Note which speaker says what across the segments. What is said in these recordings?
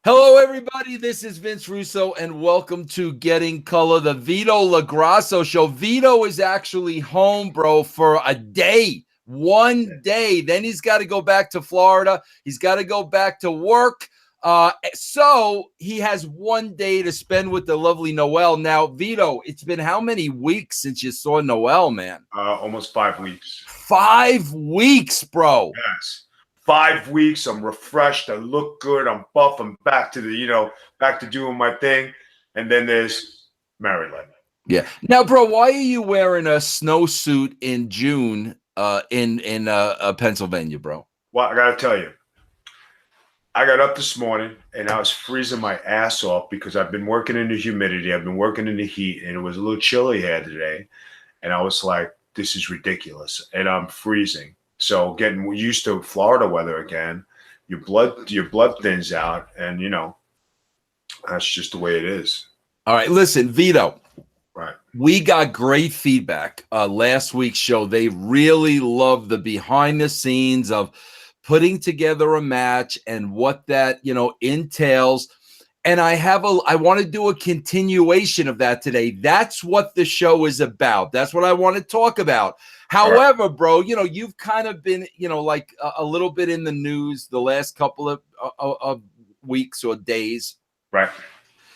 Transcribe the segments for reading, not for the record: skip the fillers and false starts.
Speaker 1: Hello, everybody. This is Vince Russo, and welcome to Getting Color, the Vito LaGrasso show. Vito is actually home, bro, for a day, one day. Then he's got to go back to Florida. He's got to go back to work. So he has one day to spend with the lovely Noelle. Now, Vito, it's been how many weeks since you saw Noelle, man?
Speaker 2: Almost 5 weeks.
Speaker 1: 5 weeks, bro.
Speaker 2: Yes. 5 weeks. I'm refreshed. I look good. I'm buff. I'm back to back to doing my thing. And then there's Maryland.
Speaker 1: Yeah. Now, bro, why are you wearing a snowsuit in June in Pennsylvania, bro?
Speaker 2: Well, I gotta tell you, I got up this morning and I was freezing my ass off because I've been working in the humidity. I've been working in the heat, and it was a little chilly here today. And I was like, this is ridiculous. And I'm freezing. So getting used to Florida weather again, your blood thins out, and that's just the way it is.
Speaker 1: All right, listen, Vito.
Speaker 2: Right.
Speaker 1: We got great feedback last week's show. They really loved the behind the scenes of putting together a match and what that entails. And I want to do a continuation of that today. That's what the show is about. That's what I want to talk about. However, bro, you've kind of been, like a little bit in the news the last couple of weeks or days.
Speaker 2: Right.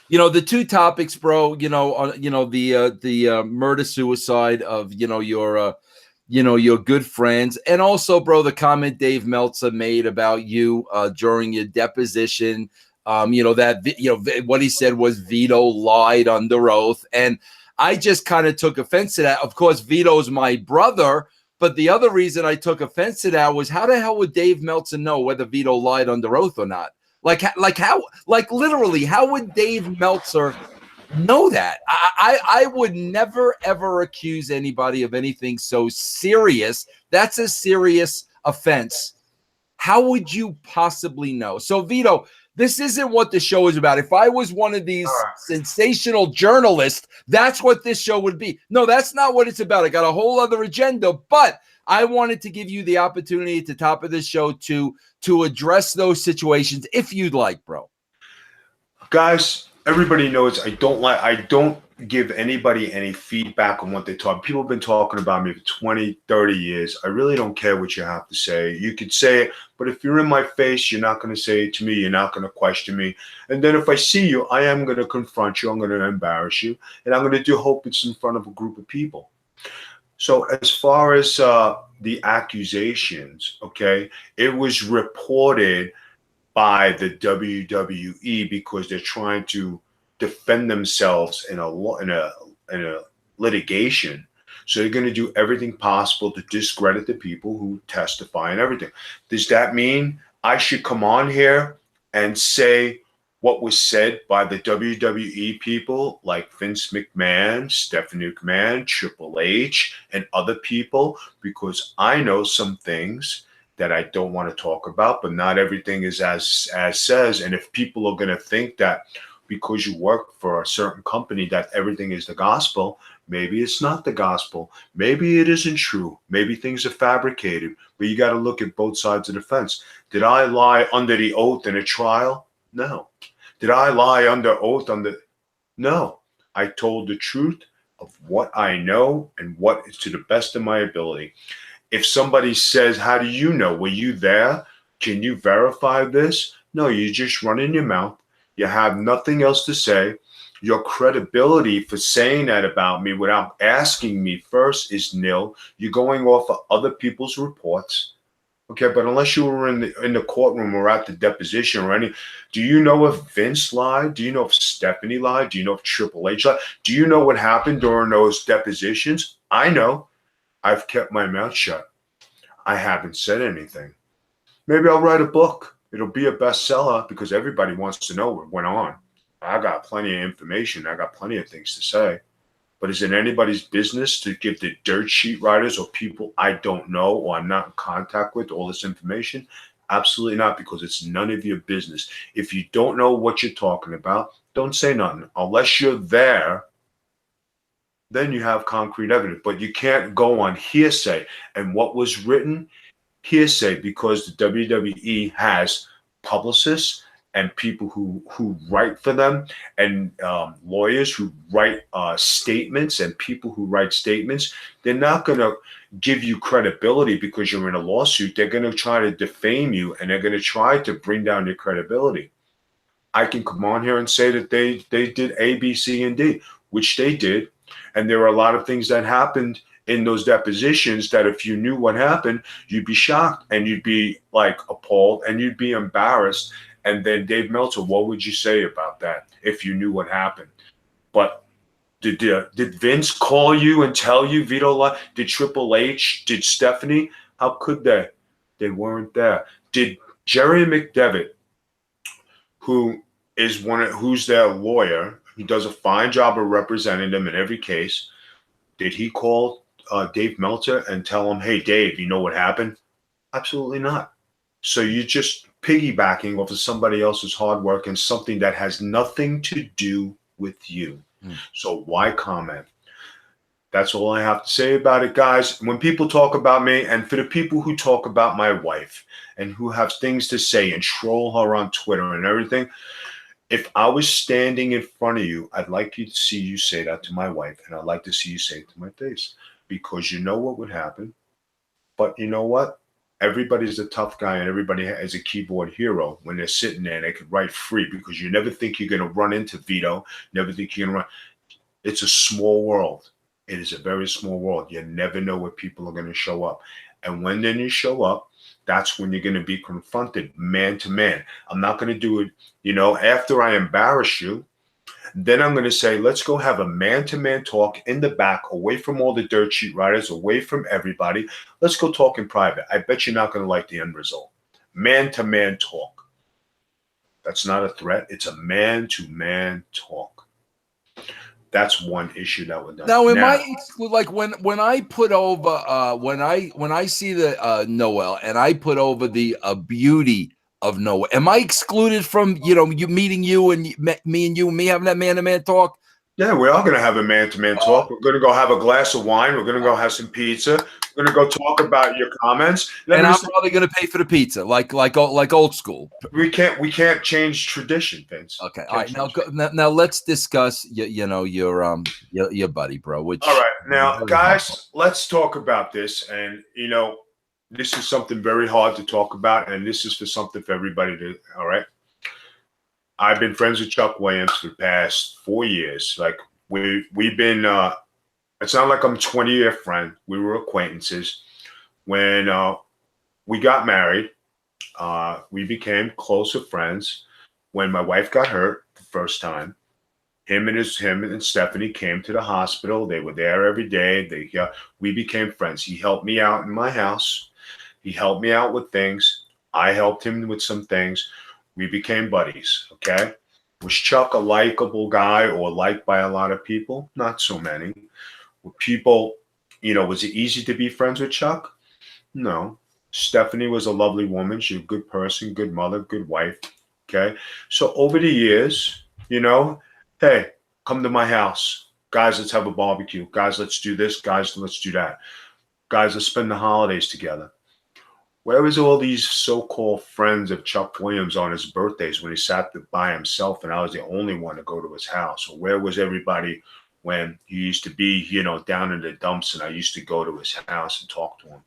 Speaker 1: The two topics, bro, the murder suicide of, your good friends. And also, bro, the comment Dave Meltzer made about you during your deposition. What he said was Vito lied under oath. And I just kind of took offense to that. Of course, Vito's my brother. But the other reason I took offense to that was, how the hell would Dave Meltzer know whether Vito lied under oath or not? Literally, how would Dave Meltzer know that? I would never, ever accuse anybody of anything so serious. That's a serious offense. How would you possibly know? So, Vito, this isn't what the show is about. If I was one of these sensational journalists, that's what this show would be. No, that's not what it's about. I got a whole other agenda, but I wanted to give you the opportunity at the top of this show to address those situations if you'd like, bro.
Speaker 2: Guys, everybody knows I don't give anybody any feedback on what they talk. People have been talking about me for 20, 30 years. I really don't care what you have to say. You could say it, but if you're in my face, you're not going to say it to me. You're not going to question me. And then if I see you, I am going to confront you. I'm going to embarrass you. And I'm going to hope it's in front of a group of people. So as far as the accusations, okay, it was reported by the WWE because they're trying to defend themselves in a litigation. So they're going to do everything possible to discredit the people who testify and everything. Does that mean I should come on here and say what was said by the WWE people like Vince McMahon, Stephanie McMahon, Triple H, and other people? Because I know some things that I don't want to talk about, but not everything is as says. And if people are going to think that because you work for a certain company that everything is the gospel, maybe it's not the gospel. Maybe it isn't true. Maybe things are fabricated. But you got to look at both sides of the fence. Did I lie under the oath in a trial? No. Did I lie under oath No. I told the truth of what I know and what is to the best of my ability. If somebody says, how do you know? Were you there? Can you verify this? No, you just run in your mouth. You have nothing else to say. Your credibility for saying that about me without asking me first is nil. You're going off of other people's reports. Okay, but unless you were in the courtroom or at the deposition or any, do you know if Vince lied? Do you know if Stephanie lied? Do you know if Triple H lied? Do you know what happened during those depositions? I know. I've kept my mouth shut. I haven't said anything. Maybe I'll write a book. It'll be a bestseller because everybody wants to know what went on. I got plenty of information. I got plenty of things to say. But is it anybody's business to give the dirt sheet writers or people I don't know or I'm not in contact with all this information? Absolutely not, because it's none of your business. If you don't know what you're talking about, don't say nothing. Unless you're there, then you have concrete evidence. But you can't go on hearsay. And what was written, hearsay, because the WWE has publicists and people who write for them, and lawyers who write statements, and people who write statements, they're not going to give you credibility because you're in a lawsuit. They're going to try to defame you, and they're going to try to bring down your credibility. I can come on here and say that they did A, B, C, and D, which they did. And there are a lot of things that happened in those depositions that if you knew what happened, you'd be shocked and you'd be like appalled and you'd be embarrassed. And then Dave Meltzer, what would you say about that if you knew what happened? But did Vince call you and tell you Vito? Did Triple H? Did Stephanie? How could they? They weren't there. Did Jerry McDevitt, who's their lawyer, who does a fine job of representing them in every case, did he call Dave Meltzer and tell him, hey, Dave, you know what happened? Absolutely not. So you're just piggybacking off of somebody else's hard work and something that has nothing to do with you. So why comment? That's all I have to say about it, guys. When people talk about me, and for the people who talk about my wife and who have things to say and troll her on Twitter and everything, if I was standing in front of you, I'd like to see you say that to my wife, and I'd like to see you say it to my face, because you know what would happen. But you know what? Everybody's a tough guy, and everybody is a keyboard hero when they're sitting there and they could write free, because you never think you're going to run into Vito. Never think you're going to run. It's a small world. It is a very small world. You never know where people are going to show up. And when then you show up, that's when you're going to be confronted man to man. I'm not going to do it, after I embarrass you. Then I'm going to say, let's go have a man-to-man talk in the back, away from all the dirt sheet writers, away from everybody. Let's go talk in private. I bet you're not going to like the end result. Man-to-man talk. That's not a threat. It's a man-to-man talk. That's one issue that we're done.
Speaker 1: Now, like when I put over when I see the Noel and I put over the beauty of Noel, am I excluded from you meeting you and me and me having that man-to-man talk?
Speaker 2: Yeah, we are going to have a man-to-man talk. We're going to go have a glass of wine. We're going to go have some pizza. We're going to go talk about your comments.
Speaker 1: And I'm probably going to pay for the pizza, like old school.
Speaker 2: We can't change tradition, Vince.
Speaker 1: Okay, all right. Now let's discuss your buddy, bro.
Speaker 2: All right, now guys, let's talk about this. And this is something very hard to talk about, and this is something for everybody to. All right. I've been friends with Chuck Williams for the past 4 years. Like we've been. It's not like I'm a 20-year friend. We were acquaintances. When we got married, we became closer friends. When my wife got hurt the first time, him and Stephanie came to the hospital. They were there every day. We became friends. He helped me out in my house. He helped me out with things. I helped him with some things. We became buddies, okay? Was Chuck a likable guy or liked by a lot of people? Not so many. Were people, was it easy to be friends with Chuck? No. Stephanie was a lovely woman. She's a good person, good mother, good wife, okay? So over the years, hey, come to my house. Guys, let's have a barbecue. Guys, let's do this. Guys, let's do that. Guys, let's spend the holidays together. Where was all these so-called friends of Chuck Williams on his birthdays when he sat by himself and I was the only one to go to his house? Or where was everybody when he used to be, down in the dumps and I used to go to his house and talk to him?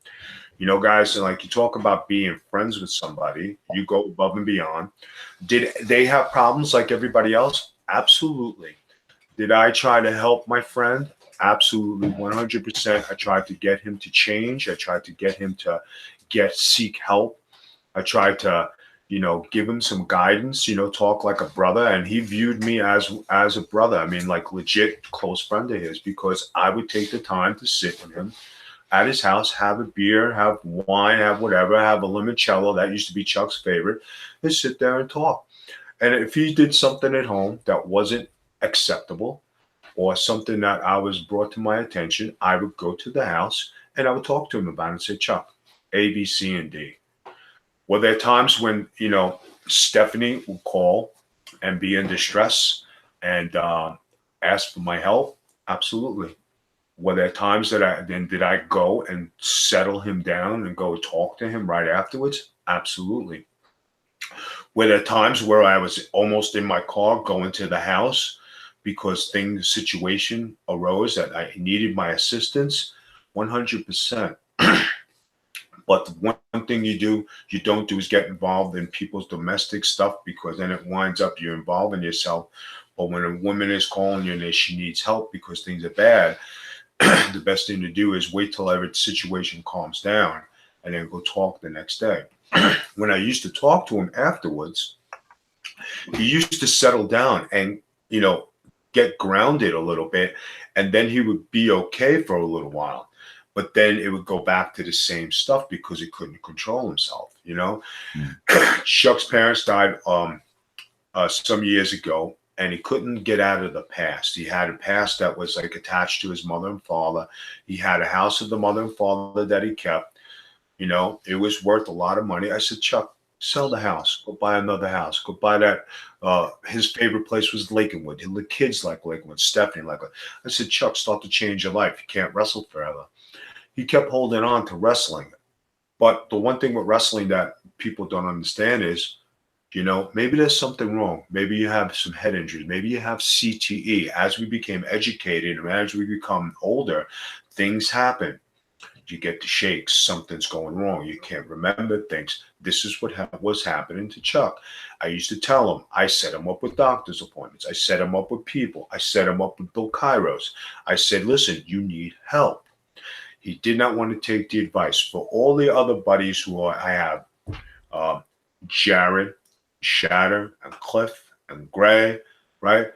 Speaker 2: Guys, like you talk about being friends with somebody, you go above and beyond. Did they have problems like everybody else? Absolutely. Did I try to help my friend? Absolutely, 100%. I tried to get him to change. I tried to get him to seek help. I tried to, give him some guidance, talk like a brother. And he viewed me as a brother. I mean, like legit close friend of his, because I would take the time to sit with him at his house, have a beer, have wine, have whatever, have a limoncello. That used to be Chuck's favorite, and sit there and talk. And if he did something at home that wasn't acceptable or something that I was brought to my attention, I would go to the house and I would talk to him about it and say, Chuck, A, B, C, and D. Were there times when, Stephanie would call and be in distress and ask for my help? Absolutely. Were there times that did I go and settle him down and go talk to him right afterwards? Absolutely. Were there times where I was almost in my car going to the house because situation arose that I needed my assistance? 100%. But the one thing you don't do is get involved in people's domestic stuff, because then it winds up you're involving yourself. But when a woman is calling you and she needs help because things are bad, the best thing to do is wait till every situation calms down and then go talk the next day. When I used to talk to him afterwards, he used to settle down and, get grounded a little bit, and then he would be okay for a little while. But then it would go back to the same stuff because he couldn't control himself. Chuck's parents died some years ago, and he couldn't get out of the past. He had a past that was like attached to his mother and father. He had a house of the mother and father that he kept. It was worth a lot of money. I said, Chuck, sell the house, go buy another house, go buy that. His favorite place was Lakenwood. The kids like Lakenwood, Stephanie like it. I said, Chuck, start to change your life. You can't wrestle forever. He kept holding on to wrestling. But the one thing with wrestling that people don't understand is, maybe there's something wrong. Maybe you have some head injuries. Maybe you have CTE. As we became educated and as we become older, things happen. You get the shakes. Something's going wrong. You can't remember things. This is what was happening to Chuck. I used to tell him. I set him up with doctor's appointments. I set him up with people. I set him up with Bill Kairos. I said, listen, you need help. He did not want to take the advice. For all the other buddies I have, Jared, Shatter, and Cliff, and Gray, right?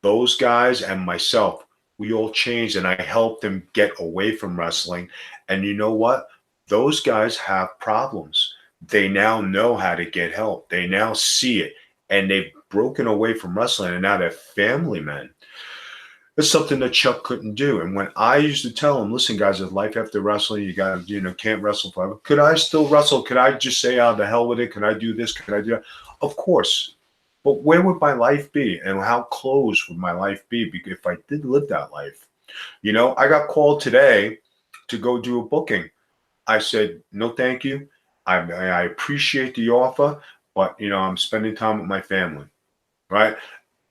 Speaker 2: Those guys and myself, we all changed, and I helped them get away from wrestling. And you know what? Those guys have problems. They now know how to get help. They now see it, and they've broken away from wrestling, and now they're family men. It's something that Chuck couldn't do. And when I used to tell him, listen, guys, there's life after wrestling. You got to, can't wrestle forever. Could I still wrestle? Could I just say, the hell with it? Can I do this? Can I do that? Of course. But where would my life be? And how close would my life be if I did live that life? I got called today to go do a booking. I said, no, thank you. I appreciate the offer, but, I'm spending time with my family, right?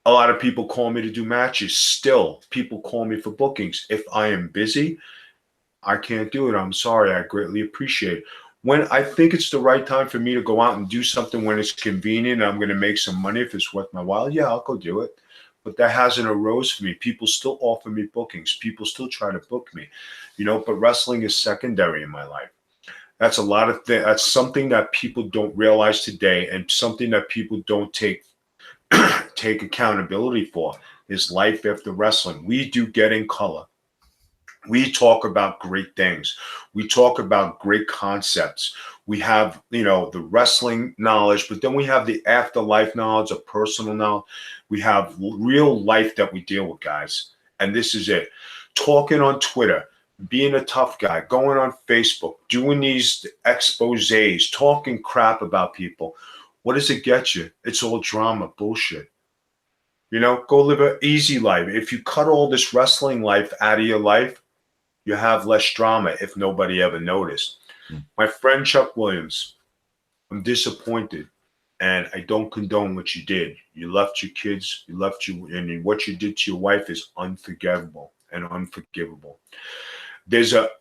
Speaker 2: A lot of people call me to do matches. Still, people call me for bookings. If I am busy, I can't do it. I'm sorry. I greatly appreciate it. When I think it's the right time for me to go out and do something when it's convenient and I'm going to make some money, if it's worth my while, yeah, I'll go do it. But that hasn't arose for me. People still offer me bookings. People still try to book me, but wrestling is secondary in my life. That's a lot of things. That's something that people don't realize today, and something that people don't take accountability for is life after wrestling. We do get in color. We talk about great things. We talk about great concepts. We have, the wrestling knowledge, but then we have the afterlife knowledge, of personal knowledge. We have real life that we deal with, guys. And this is it. Talking on Twitter, being a tough guy, going on Facebook, doing these exposés, talking crap about people. What does it get you? It's all drama, bullshit. Go live an easy life. If you cut all this wrestling life out of your life, you have less drama if nobody ever noticed. My friend Chuck Williams, I'm disappointed, and I don't condone what you did. You left your kids, and what you did to your wife is unforgivable and unforgivable. There's up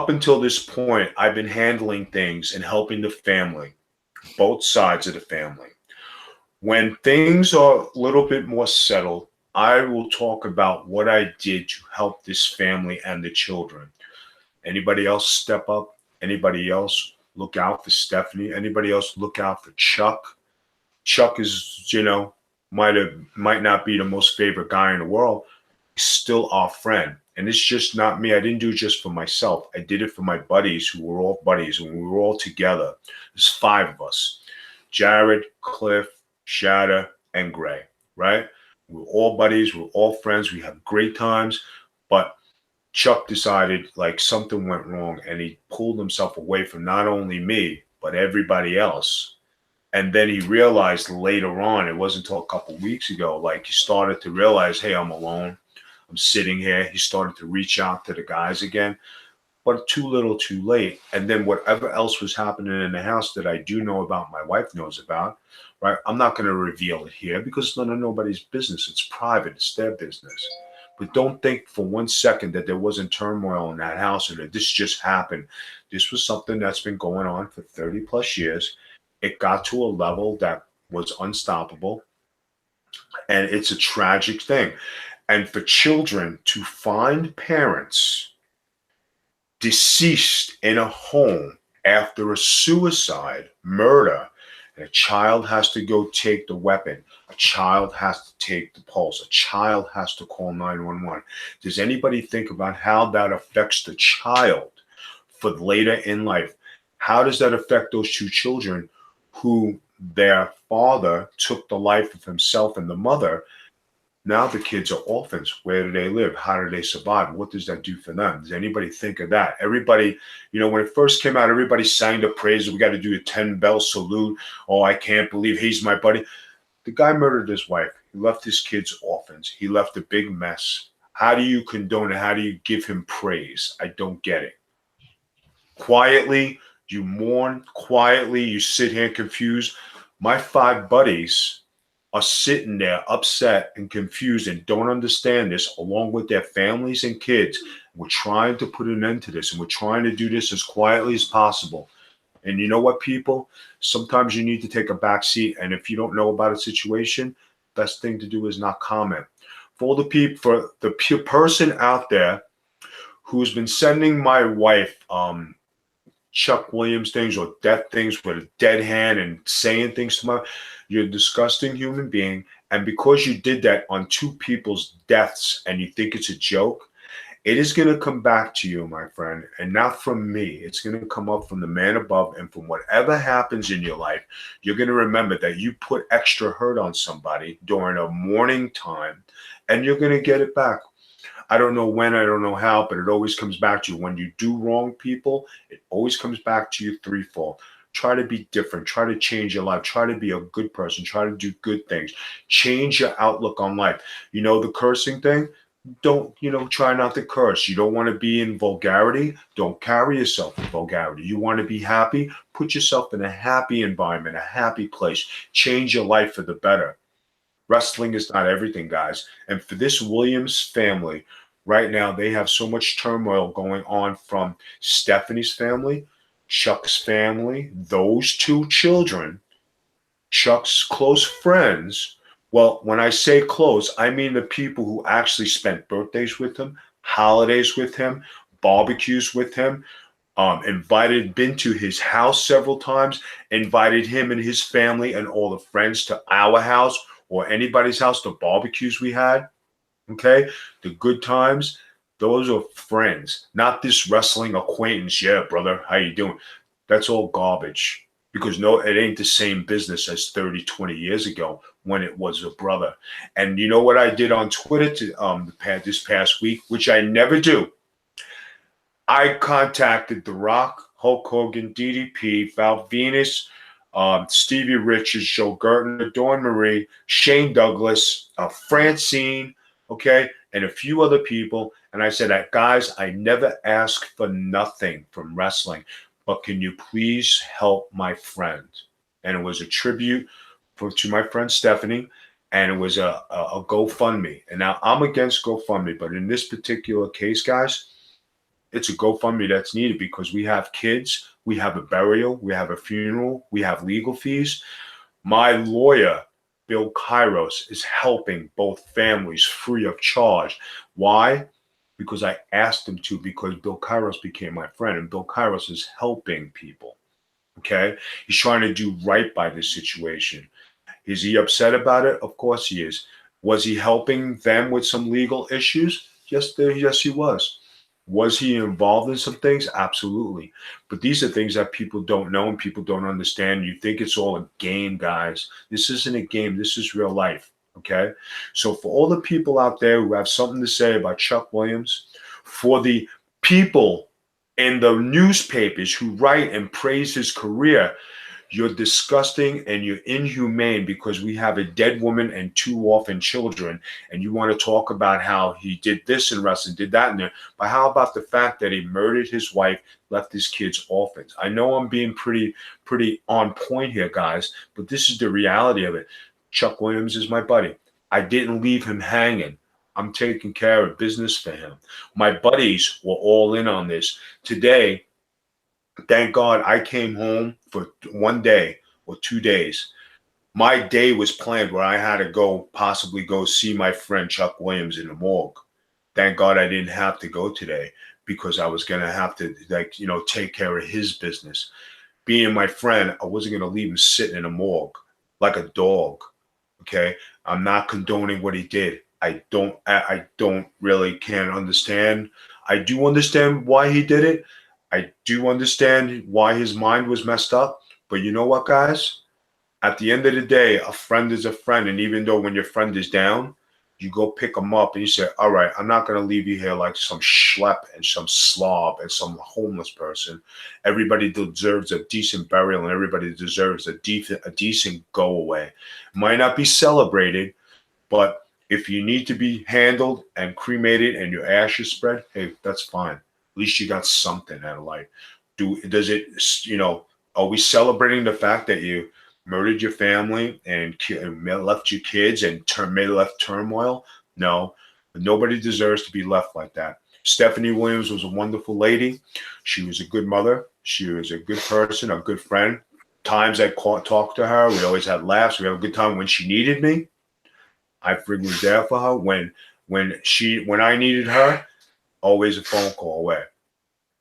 Speaker 2: until this point, I've been handling things and helping the family, both sides of the family. When things are a little bit more settled, I will talk about what I did to help this family and the children. Anybody else step up? Anybody else look out for Stephanie? Anybody else look out for Chuck? Chuck is, might not be the most favorite guy in the world. He's still our friend. And it's just not me. I didn't do it just for myself. I did it for my buddies who were all buddies, and we were all together. There's 5 of us. Jared, Cliff, Shatter, and Gray, right? We're all buddies. We're all friends. We have great times. But Chuck decided something went wrong, and he pulled himself away from not only me, but everybody else. And then he realized later on, it wasn't until a couple of weeks ago, he started to realize, hey, I'm alone. I'm sitting here. He started to reach out to the guys again. but too little too late. And then whatever else was happening in the house that I do know about, my wife knows about, right? I'm not going to reveal it here because it's none of nobody's business. It's private. It's their business. But don't think for 1 second that there wasn't turmoil in that house or that this just happened. This was something that's been going on for 30 plus years. It got to a level that was unstoppable. And it's a tragic thing. And for children to find parents deceased in a home after a suicide, murder, and a child has to go take the weapon, a child has to take the pulse, a child has to call 911. Does anybody think about how that affects the child for later in life? How does that affect those two children who their father took the life of himself and the mother? Now the kids are orphans. Where do they live? How do they survive? What does that do for them? Does anybody think of that? Everybody, when it first came out, everybody sang the praises. We got to do a 10-bell salute. Oh, I can't believe he's my buddy. The guy murdered his wife. He left his kids orphans. He left a big mess. How do you condone it? How do you give him praise? I don't get it. Quietly, you mourn. Quietly, you sit here confused. My 5 buddies are sitting there upset and confused and don't understand this, along with their families and kids. We're trying to put an end to this, and we're trying to do this as quietly as possible. And you know what, people? Sometimes you need to take a back seat, and if you don't know about a situation, best thing to do is not comment. For the person out there who's been sending my wife Chuck Williams things or death things with a dead hand and saying things to my, you're a disgusting human being. And because you did that on 2 people's deaths and you think it's a joke, it is going to come back to you, my friend, and not from me. It's going to come up from the man above, and from whatever happens in your life, you're going to remember that you put extra hurt on somebody during a mourning time, and you're going to get it back. I don't know when, I don't know how, but it always comes back to you. When you do wrong people, it always comes back to you threefold. Try to be different. Try to change your life. Try to be a good person. Try to do good things. Change your outlook on life. The cursing thing, don't, try not to curse. You don't want to be in vulgarity. Don't carry yourself in vulgarity. You want to be happy? Put yourself in a happy environment, a happy place. Change your life for the better. Wrestling is not everything, guys. And for this Williams family, right now, they have so much turmoil going on from Stephanie's family, Chuck's family, those 2 children, Chuck's close friends. Well, when I say close, I mean the people who actually spent birthdays with him, holidays with him, barbecues with him, been to his house several times, invited him and his family and all the friends to our house or anybody's house, the barbecues we had. Okay, the good times, those are friends, not this wrestling acquaintance. Yeah, brother, how you doing? That's all garbage, because no, it ain't the same business as 30, 20 years ago when it was a brother. And you know what I did on Twitter this past week, which I never do? I contacted The Rock, Hulk Hogan, DDP, Val Venus, Stevie Richards, Joe Gertner, Dawn Marie, Shane Douglas, Francine, okay, and a few other people. And I said, guys, I never ask for nothing from wrestling, but can you please help my friend? And it was a tribute to my friend Stephanie, and it was a GoFundMe. And now I'm against GoFundMe, but in this particular case, guys, it's a GoFundMe that's needed because we have kids, we have a burial, we have a funeral, we have legal fees. My lawyer, Bill Kairos, is helping both families free of charge. Why? Because I asked him to, because Bill Kairos became my friend, and Bill Kairos is helping people. Okay? He's trying to do right by this situation. Is he upset about it? Of course he is. Was he helping them with some legal issues? Yes, he was. Was he involved in some things? Absolutely. But these are things that people don't know and people don't understand. You think it's all a game, guys. This isn't a game. This is real life. Okay? So for all the people out there who have something to say about Chuck Williams, for the people in the newspapers who write and praise his career, You're disgusting and you're inhumane because we have a dead woman and 2 orphan children, and you want to talk about how he did this in wrestling, did that in there. But how about the fact that he murdered his wife, left his kids orphans? I know I'm being pretty on point here, guys, but this is the reality of it. Chuck Williams is my buddy. I didn't leave him hanging. I'm taking care of business for him. My buddies were all in on this. Today, thank God I came home for 1 day or 2 days. My day was planned where I had to possibly go see my friend Chuck Williams in the morgue. Thank God I didn't have to go today because I was going to have to, take care of his business. Being my friend, I wasn't going to leave him sitting in a morgue like a dog. Okay. I'm not condoning what he did. I don't really can't understand. I do understand why he did it. I do understand why his mind was messed up. But you know what, guys? At the end of the day, a friend is a friend. And even though when your friend is down, you go pick them up and you say, all right, I'm not going to leave you here like some schlep and some slob and some homeless person. Everybody deserves a decent burial and everybody deserves a decent go away. Might not be celebrated, but if you need to be handled and cremated and your ashes spread, hey, that's fine. At least you got something out of life. Are we celebrating the fact that you murdered your family and left your kids and left turmoil? No, nobody deserves to be left like that. Stephanie Williams was a wonderful lady. She was a good mother. She was a good person, a good friend. Times I talked to her, we always had laughs. We had a good time. When she needed me, I freaking was there for her. When I needed her, always a phone call away.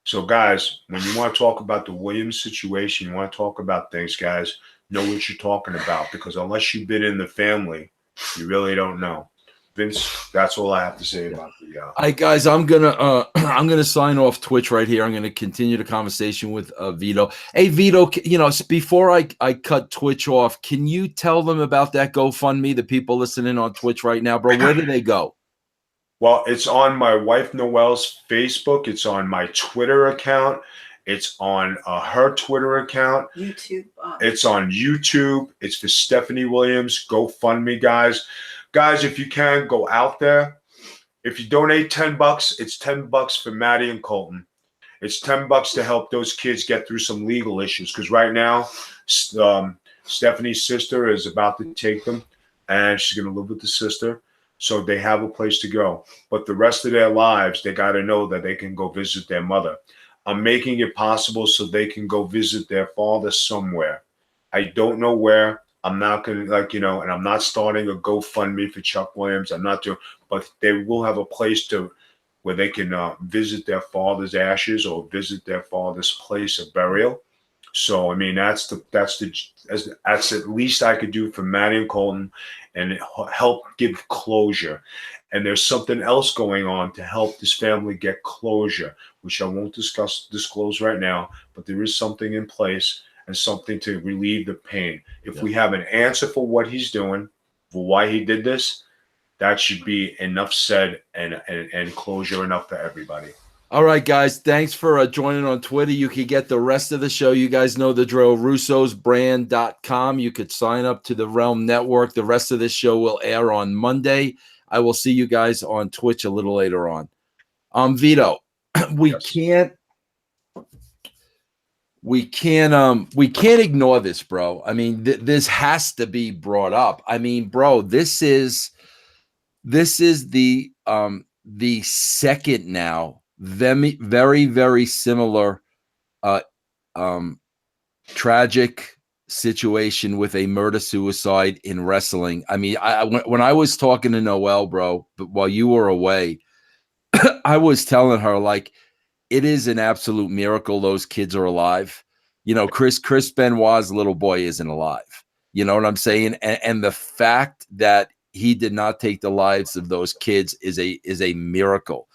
Speaker 2: So, guys, when you want to talk about the Williams situation, you want to talk about things, guys, know what you're talking about, because unless you've been in the family, you really don't know. Vince, that's all I have to say about the.
Speaker 1: All right, guys, I'm gonna sign off Twitch right here. I'm gonna continue the conversation with Vito. Hey, Vito, before I cut Twitch off, can you tell them about that GoFundMe? The people listening on Twitch right now, bro, where do they go?
Speaker 2: Well, it's on my wife Noelle's Facebook. It's on my Twitter account. It's on her Twitter account.
Speaker 3: YouTube.
Speaker 2: It's on YouTube. It's for Stephanie Williams. GoFundMe, guys. Guys, if you can, go out there. If you donate $10, it's $10 for Maddie and Colton. It's $10 to help those kids get through some legal issues. Because right now, Stephanie's sister is about to take them, and she's going to live with the sister. So they have a place to go. But the rest of their lives, they got to know that they can go visit their mother. I'm making it possible so they can go visit their father somewhere. I don't know where. I'm not going to, and I'm not starting a GoFundMe for Chuck Williams. I'm not doing, but they will have a place where they can visit their father's ashes or visit their father's place of burial. So, I mean, that's at least I could do for Maddie and Colton and help give closure. And there's something else going on to help this family get closure, which I won't disclose right now, but there is something in place and something to relieve the pain. If we have an answer for what he's doing, for why he did this, that should be enough said and closure enough for everybody.
Speaker 1: All right, guys. Thanks for joining on Twitter. You can get the rest of the show. You guys know the drill. Russo'sBrand.com. You could sign up to the Realm Network. The rest of this show will air on Monday. I will see you guys on Twitch a little later on. Vito, we can't ignore this, bro. I mean, this has to be brought up. I mean, bro, this is the second now. Very, very similar tragic situation with a murder-suicide in wrestling. I mean, when I was talking to Noelle, bro, but while you were away, I was telling her, like, it is an absolute miracle those kids are alive. Chris Benoit's little boy isn't alive. You know what I'm saying? And the fact that he did not take the lives of those kids is a miracle.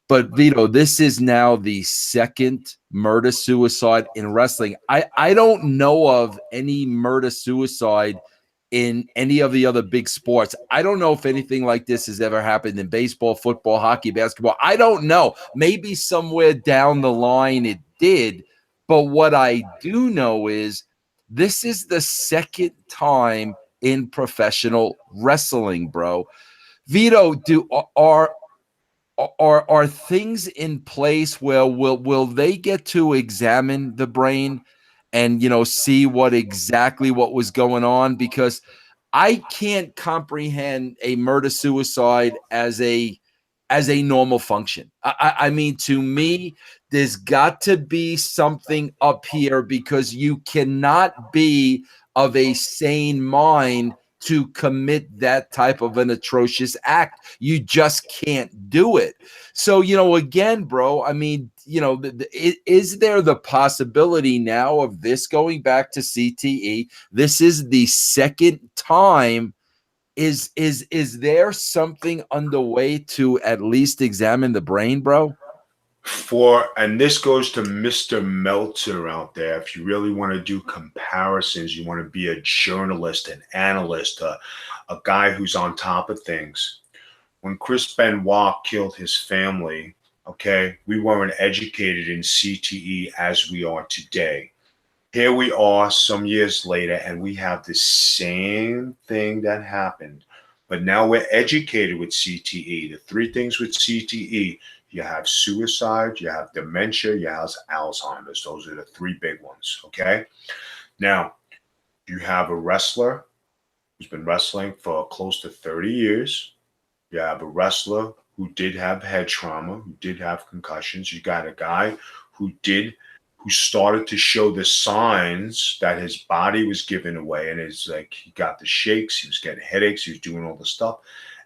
Speaker 1: But Vito, this is now the second murder-suicide in wrestling. I don't know of any murder-suicide in any of the other big sports. I don't know if anything like this has ever happened in baseball, football, hockey, basketball. I don't know. Maybe somewhere down the line it did. But what I do know is This is the second time in professional wrestling, bro. Vito, are things in place where will they get to examine the brain and see what was going on? Because I can't comprehend a murder suicide as a normal function. I mean, to me, there's got to be something up here, because you cannot be of a sane mind to commit that type of an atrocious act. You just can't do it. So, again, bro, I mean, is there the possibility now of this going back to CTE? This is the second time. Is there something underway to at least examine the brain, bro?
Speaker 2: And this goes to Mr. Meltzer out there. If you really want to do comparisons, you want to be a journalist, an analyst, a guy who's on top of things. When Chris Benoit killed his family, okay, we weren't educated in CTE as we are today. Here we are some years later, and we have the same thing that happened. But now we're educated with CTE. The three things with CTE: you have suicide, you have dementia, you have Alzheimer's. Those are the three big ones, okay? Now, you have a wrestler who's been wrestling for close to 30 years. You have a wrestler who did have head trauma, who did have concussions. You got a guy who started to show the signs that his body was giving away, and it's like he got the shakes, he was getting headaches, he was doing all the stuff,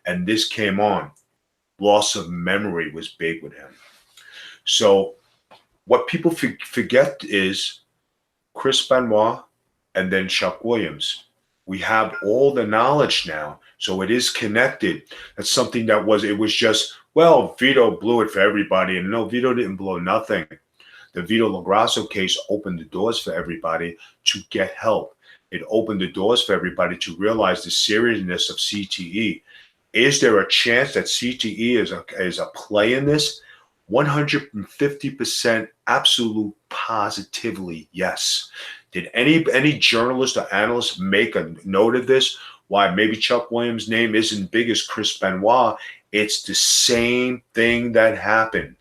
Speaker 2: and this came on. Loss of memory was big with him. So what people forget is Chris Benoit and then Chuck Williams. We have all the knowledge now, so it is connected. That's something it was just, well, Vito blew it for everybody, and no, Vito didn't blow nothing. The Vito LaGrasso case opened the doors for everybody to get help. It opened the doors for everybody to realize the seriousness of CTE. Is there a chance that CTE is a play in this? 150% absolute positively yes. Did any journalist or analyst make a note of this? Why maybe Chuck Williams' name isn't big as Chris Benoit? It's the same thing that happened.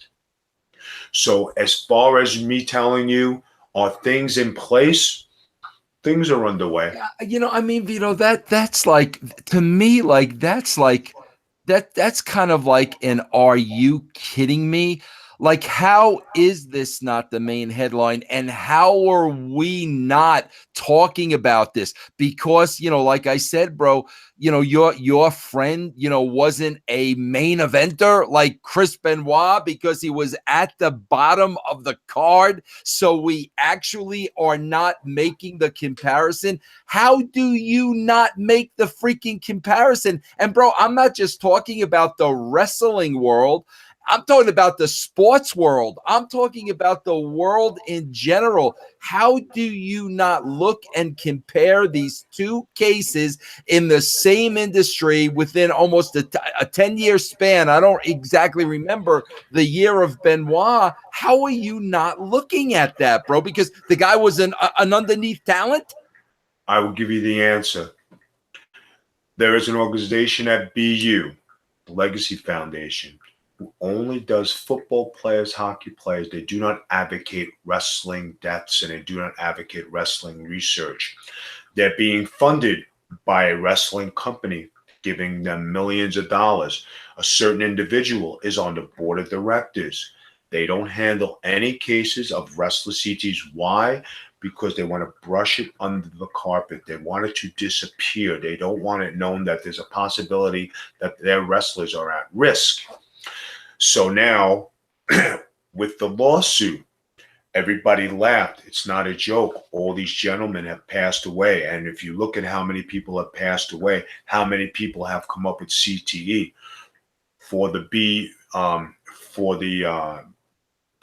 Speaker 2: So as far as me telling you, are things in place? Things are underway.
Speaker 1: I mean, Vito, that's like, to me, like that's kind of like an "are you kidding me?" Like, how is this not the main headline? And how are we not talking about this? Because, like I said, bro, your friend, wasn't a main eventer like Chris Benoit because he was at the bottom of the card. So we actually are not making the comparison. How do you not make the freaking comparison? And bro, I'm not just talking about the wrestling world. I'm talking about the sports world. I'm talking about the world in general. How do you not look and compare these two cases in the same industry within almost a 10-year span? I don't exactly remember the year of Benoit. How are you not looking at that, bro? Because the guy was an underneath talent.
Speaker 2: I will give you the answer. There is an organization at BU, the Legacy Foundation, who only does football players, hockey players. They do not advocate wrestling deaths, and they do not advocate wrestling research. They're being funded by a wrestling company, giving them millions of dollars. A certain individual is on the board of directors. They don't handle any cases of wrestler CTs. Why? Because they want to brush it under the carpet. They want it to disappear. They don't want it known that there's a possibility that their wrestlers are at risk. So now, with the lawsuit, everybody laughed. It's not a joke. All these gentlemen have passed away. And if you look at how many people have passed away, how many people have come up with CTE for the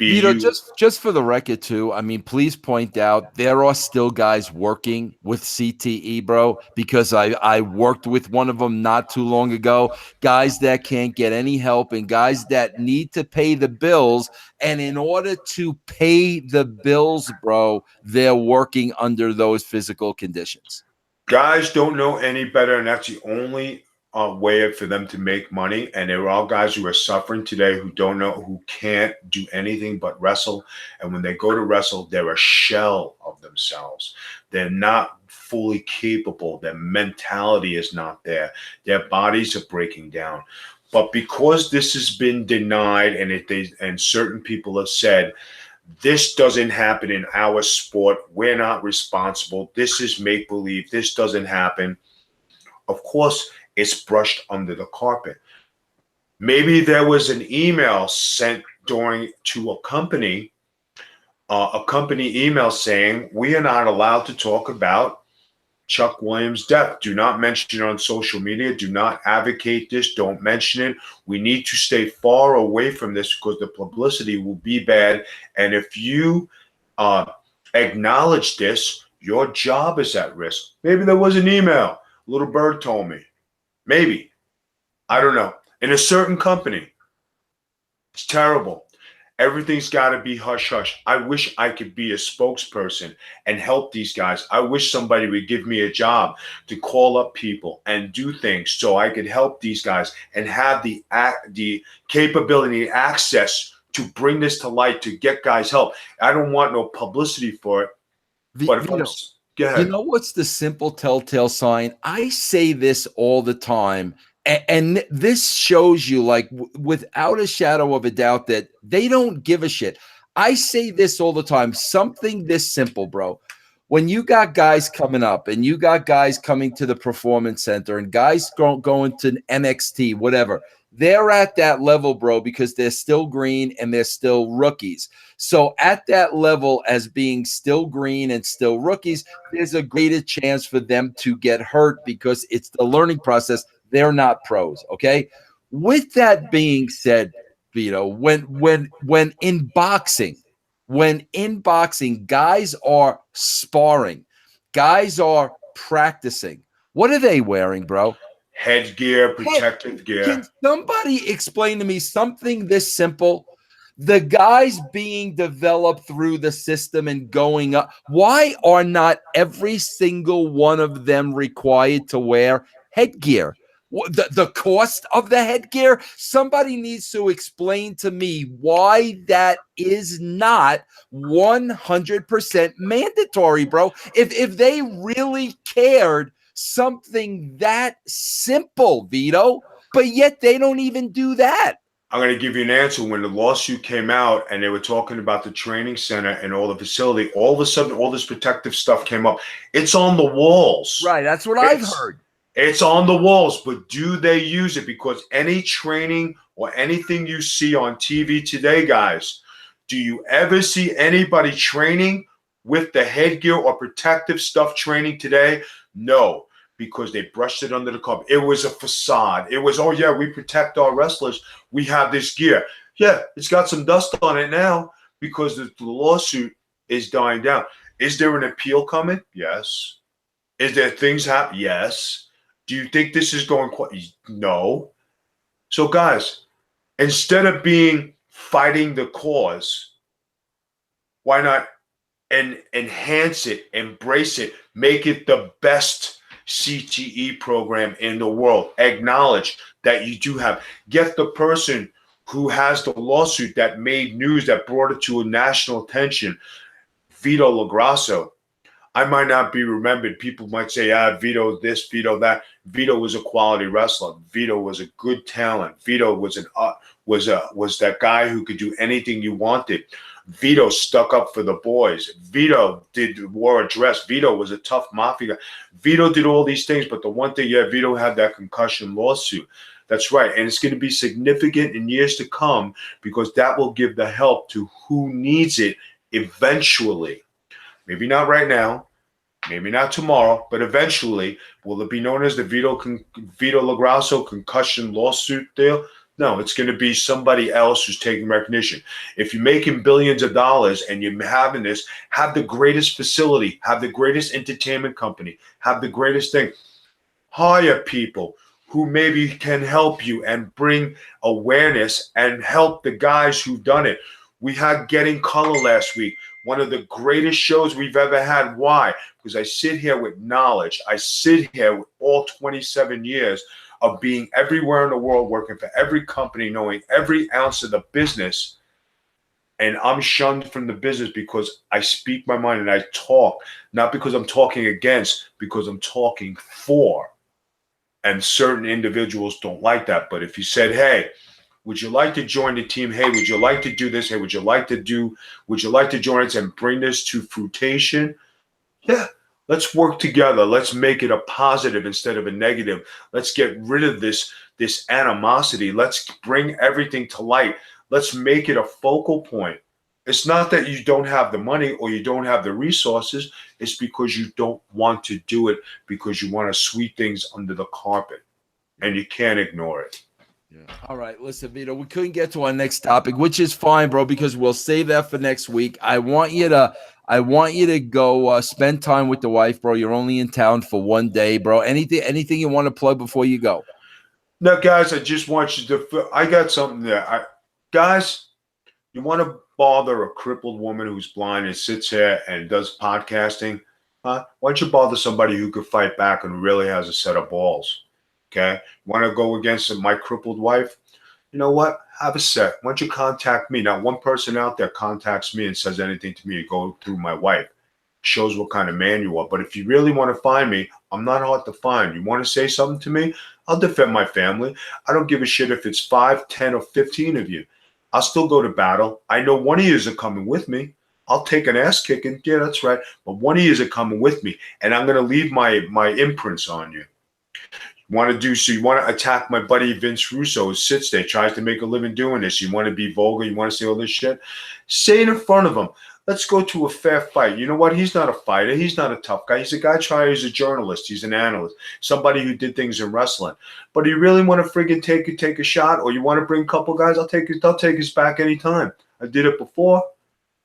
Speaker 1: Vito,
Speaker 2: you
Speaker 1: just for the record too, I mean, please point out there are still guys working with CTE, bro, because I worked with one of them not too long ago. Guys that can't get any help and guys that need to pay the bills. And in order to pay the bills, bro, they're working under those physical conditions.
Speaker 2: guys don't know any better, and that's the only way for them to make money. And there are all guys who are suffering today who don't know, who can't do anything but wrestle. And when they go to wrestle, they're a shell of themselves. They're not fully capable. Their mentality is not there. Their bodies are breaking down. But because this has been denied, and certain people have said, this doesn't happen in our sport. We're not responsible. This is make believe. This doesn't happen. Of course, it's brushed under the carpet. Maybe there was an email sent to a company email saying we are not allowed to talk about Chuck Williams' death. Do not mention it on social media. Do not advocate this. Don't mention it. We need to stay far away from this because the publicity will be bad. And if you acknowledge this, your job is at risk. Maybe there was an email. Little Bird told me. Maybe. I don't know. In a certain company. It's terrible. Everything's got to be hush hush. I wish I could be a spokesperson and help these guys. I wish somebody would give me a job to call up people and do things so I could help these guys and have the capability, access to bring this to light to get guys help. I don't want no publicity for it. But if
Speaker 1: Vito,
Speaker 2: go ahead.
Speaker 1: you know what's the simple telltale sign? I say this all the time. And this shows you, like, without a shadow of a doubt, that they don't give a shit. I say this all the time. Something this simple, bro. When you got guys coming up and you got guys coming to the performance center and guys going to NXT, whatever, they're at that level, bro, because they're still green and they're still rookies. So at that level, as being still green and still rookies, there's a greater chance for them to get hurt because it's the learning process. They're not pros, okay? With that being said, Vito, when in boxing, guys are sparring, guys are practicing. What are they wearing, bro?
Speaker 2: Headgear, protective gear.
Speaker 1: Can somebody explain to me something this simple? The guys being developed through the system and going up, why are not every single one of them required to wear headgear? The cost of the headgear? Somebody needs to explain to me why that is not 100% mandatory, bro. If they really cared something that simple, Vito, but yet they don't even do that.
Speaker 2: I'm going to give you an answer. When the lawsuit came out and they were talking about the training center and all the facility, all of a sudden, all this protective stuff came up. It's on the walls.
Speaker 1: Right. That's what I've heard.
Speaker 2: It's on the walls, but do they use it? Because any training or anything you see on TV today, guys, do you ever see anybody training with the headgear or protective stuff training today? No, because they brushed it under the carpet. It was a facade. It was, oh, yeah, we protect our wrestlers. We have this gear. Yeah, it's got some dust on it now because the lawsuit is dying down. Is there an appeal coming? Yes. Is there things happening? Yes. Do you think this is going quite? No. So, guys, instead of fighting the cause, why not enhance it, embrace it, make it the best CTE program in the world? Acknowledge that you do have. Get the person who has the lawsuit that made news, that brought it to a national attention, Vito LaGrasso. I might not be remembered. People might say, Vito this, Vito that. Vito was a quality wrestler. Vito was a good talent. Vito was that guy who could do anything you wanted. Vito stuck up for the boys. Vito wore a dress. Vito was a tough mafia guy. Vito did all these things, but the one thing, Vito had that concussion lawsuit. That's right. And it's going to be significant in years to come because that will give the help to who needs it eventually. Maybe not right now, maybe not tomorrow, but eventually. Will it be known as the Vito LaGrasso concussion lawsuit deal? No, it's going to be somebody else who's taking recognition. If you're making billions of dollars and you're having this, have the greatest facility, have the greatest entertainment company, have the greatest thing. Hire people who maybe can help you and bring awareness and help the guys who've done it. We had Getting Color last week, one of the greatest shows we've ever had. Why? Because I sit here with knowledge. I sit here with all 27 years of being everywhere in the world, working for every company, knowing every ounce of the business. And I'm shunned from the business because I speak my mind and I talk, not because I'm talking against, because I'm talking for. And certain individuals don't like that. But if you said, hey, would you like to join the team? Hey, would you like to do this? Hey, would you like to join us and bring this to fruition? Yeah, let's work together. Let's make it a positive instead of a negative. Let's get rid of this animosity. Let's bring everything to light. Let's make it a focal point. It's not that you don't have the money or you don't have the resources. It's because you don't want to do it, because you want to sweep things under the carpet, and you can't ignore it.
Speaker 1: Yeah. All right, listen, Vito, we couldn't get to our next topic, which is fine, bro, because we'll save that for next week. I want you to go spend time with the wife, bro. You're only in town for one day, bro. Anything you want to plug before you go?
Speaker 2: No, guys, I just want you to. I got something there. Guys, you want to bother a crippled woman who's blind and sits here and does podcasting? Why don't you bother somebody who could fight back and really has a set of balls? Okay, want to go against my crippled wife? You know what? Have a set. Why don't you contact me? Not one person out there contacts me and says anything to me. Go through my wife. Shows what kind of man you are. But if you really want to find me, I'm not hard to find. You want to say something to me? I'll defend my family. I don't give a shit if it's 5, 10, or 15 of you. I'll still go to battle. I know one of you are coming with me. I'll take an ass kicking. Yeah, that's right. But one of you are coming with me, and I'm going to leave my imprints on you. You want to attack my buddy Vince Russo, who sits there, tries to make a living doing this. You want to be vulgar. You want to say all this shit. Say it in front of him. Let's go to a fair fight. You know what? He's not a fighter. He's not a tough guy. He's a guy he's a journalist. He's an analyst, somebody who did things in wrestling. But do you really want to friggin' take a shot, or you want to bring a couple guys? I'll take his back anytime. I did it before.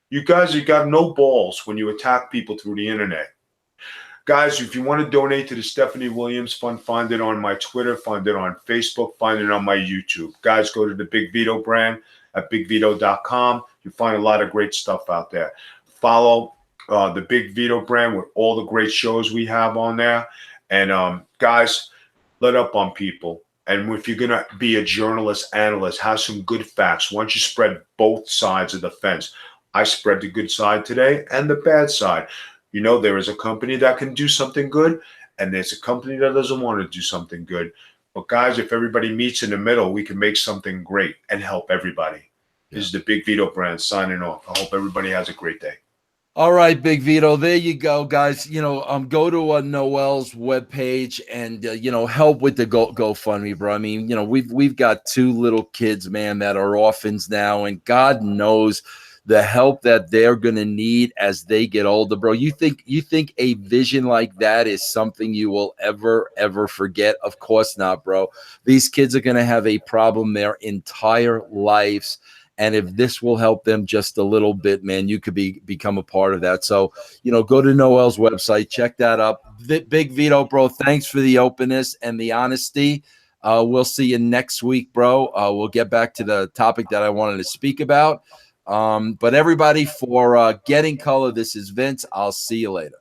Speaker 2: You guys, you got no balls when you attack people through the internet. Guys, if you want to donate to the Stephanie Williams Fund, find it on my Twitter, find it on Facebook, find it on my YouTube. Guys, go to the Big Vito brand at bigvito.com. You find a lot of great stuff out there. Follow the Big Vito brand with all the great shows we have on there. And guys, let up on people. And if you're going to be a journalist, analyst, have some good facts. Why don't you spread both sides of the fence? I spread the good side today and the bad side. You know, there is a company that can do something good, and there's a company that doesn't want to do something good. But guys, if everybody meets in the middle, we can make something great and help everybody. Yeah. This is the Big Vito brand signing off. I hope everybody has a great day.
Speaker 1: All right, Big Vito. There you go, guys. You know, go to Noel's webpage and help with the GoFundMe, bro. I mean, we've got 2 little kids, man, that are orphans now, and God knows the help that they're going to need as they get older, bro. You think a vision like that is something you will ever forget? Of course not, bro. These kids are going to have a problem their entire lives. And if this will help them just a little bit, man, you could become a part of that. So, go to Noel's website, check that up. Big Vito, bro, thanks for the openness and the honesty. We'll see you next week, bro. We'll get back to the topic that I wanted to speak about. But everybody, for Getting Color, this is Vince. I'll see you later.